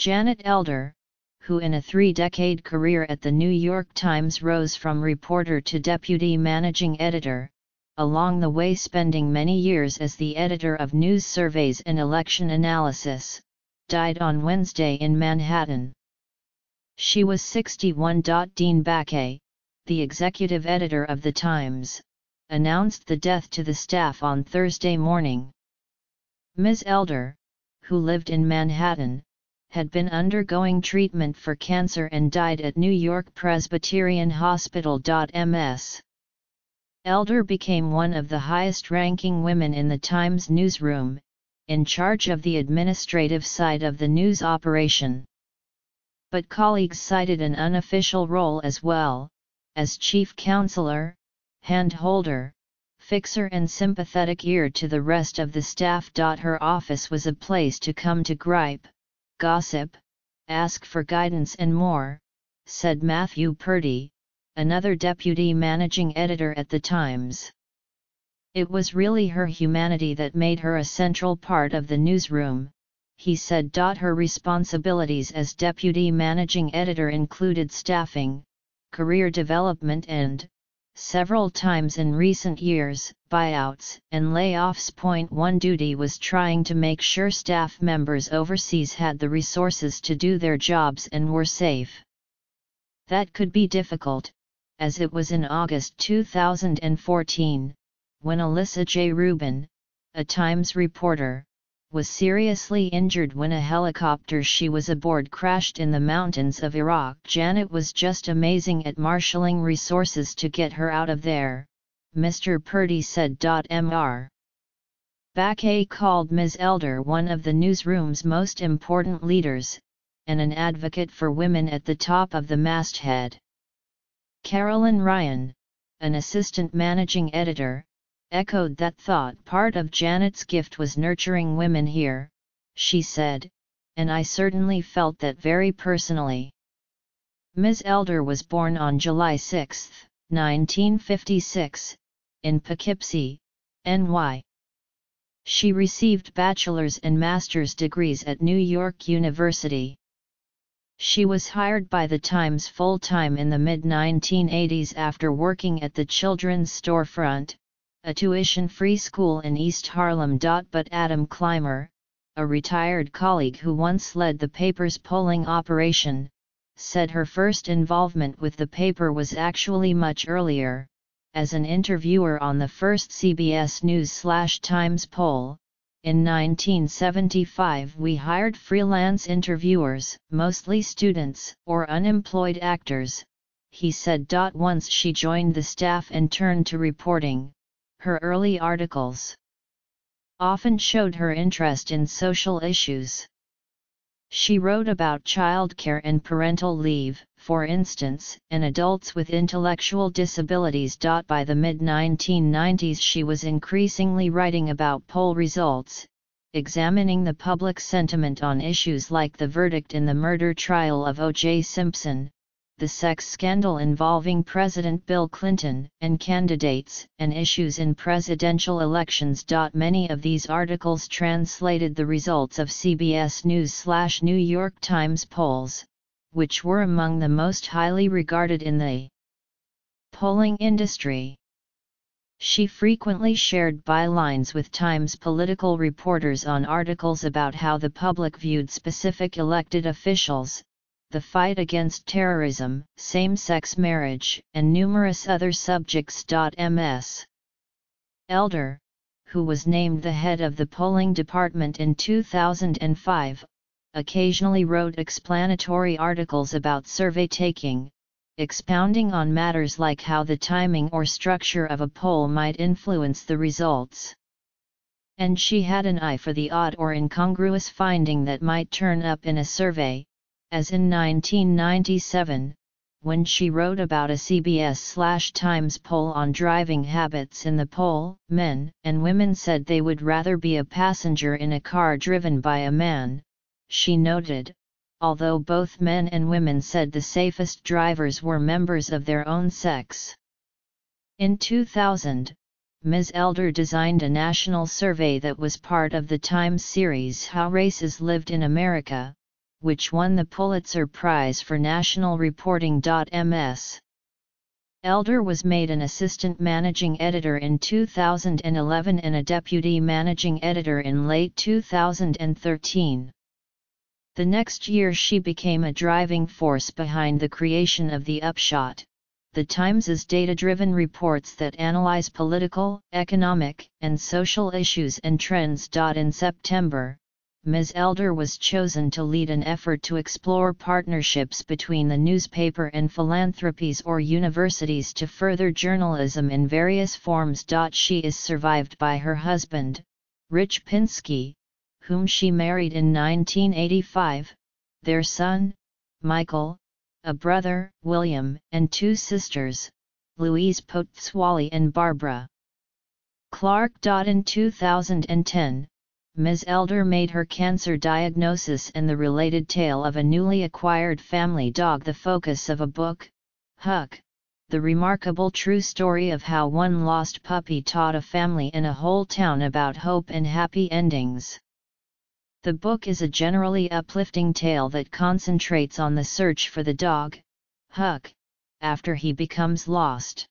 Janet Elder, who in a 3-decade career at the New York Times rose from reporter to deputy managing editor, along the way spending many years as the editor of news surveys and election analysis, died on Wednesday in Manhattan. She was 61. Dean Baquet, the executive editor of The Times, announced the death to the staff on Thursday morning. Ms. Elder, who lived in Manhattan, had been undergoing treatment for cancer and died at New York Presbyterian Hospital. Ms. Elder became one of the highest-ranking women in the Times newsroom, in charge of the administrative side of the news operation. But colleagues cited an unofficial role as well, as chief counselor, hand-holder, fixer and sympathetic ear to the rest of the staff. Her office was a place to come to gripe, gossip, ask for guidance and more, said Matthew Purdy, another deputy managing editor at The Times. It was really her humanity that made her a central part of the newsroom, he said. Her responsibilities as deputy managing editor included staffing, career development and, several times in recent years, buyouts and layoffs. Point one duty was trying to make sure staff members overseas had the resources to do their jobs and were safe. That could be difficult, as it was in August 2014, when Alyssa J. Rubin, a Times reporter, was seriously injured when a helicopter she was aboard crashed in the mountains of Iraq. Janet was just amazing at marshalling resources to get her out of there, Mr. Purdy said. Mr. Baquet called Ms. Elder one of the newsroom's most important leaders, and an advocate for women at the top of the masthead. Carolyn Ryan, an assistant managing editor, echoed that thought. Part of Janet's gift was nurturing women here, she said, and I certainly felt that very personally. Ms. Elder was born on July 6, 1956, in Poughkeepsie, NY. She received bachelor's and master's degrees at New York University. She was hired by The Times full-time in the mid-1980s after working at the Children's Storefront, a tuition-free school in East Harlem. But Adam Clymer, a retired colleague who once led the paper's polling operation, said her first involvement with the paper was actually much earlier, as an interviewer on the first CBS News/Times poll. In 1975 we hired freelance interviewers, mostly students or unemployed actors, he said. Once she joined the staff and turned to reporting, her early articles often showed her interest in social issues. She wrote about childcare and parental leave, for instance, and adults with intellectual disabilities. By the mid-1990s she was increasingly writing about poll results, examining the public sentiment on issues like the verdict in the murder trial of O.J. Simpson, the sex scandal involving President Bill Clinton, and candidates, and issues in presidential elections. Many of these articles translated the results of CBS News/New York Times polls, which were among the most highly regarded in the polling industry. She frequently shared bylines with Times political reporters on articles about how the public viewed specific elected officials, the fight against terrorism, same-sex marriage, and numerous other subjects. Ms. Elder, who was named the head of the polling department in 2005, occasionally wrote explanatory articles about survey taking, expounding on matters like how the timing or structure of a poll might influence the results. And she had an eye for the odd or incongruous finding that might turn up in a survey, as in 1997, when she wrote about a CBS/Times poll on driving habits. In the poll, men and women said they would rather be a passenger in a car driven by a man, she noted, although both men and women said the safest drivers were members of their own sex. In 2000, Ms. Elder designed a national survey that was part of the Times series How Races Lived in America, which won the Pulitzer Prize for National Reporting. Ms. Elder was made an assistant managing editor in 2011 and a deputy managing editor in late 2013. The next year she became a driving force behind the creation of The Upshot, the Times's data-driven reports that analyze political, economic, and social issues and trends. In September, Ms. Elder was chosen to lead an effort to explore partnerships between the newspaper and philanthropies or universities to further journalism in various forms. She is survived by her husband, Rich Pinsky, whom she married in 1985, their son, Michael, a brother, William, and two sisters, Louise Potswally and Barbara Clark. In 2010, Ms. Elder made her cancer diagnosis and the related tale of a newly acquired family dog the focus of a book, Huck, the remarkable true story of how one lost puppy taught a family in a whole town about hope and happy endings. The book is a generally uplifting tale that concentrates on the search for the dog, Huck, after he becomes lost.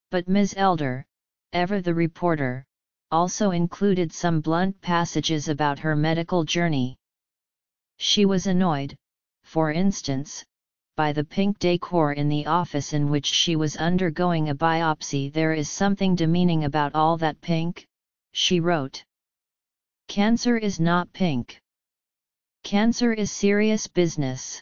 But Ms. Elder, ever the reporter, also included some blunt passages about her medical journey. She was annoyed, for instance, by the pink decor in the office in which she was undergoing a biopsy. "There is something demeaning about all that pink," she wrote. "Cancer is not pink. Cancer is serious business.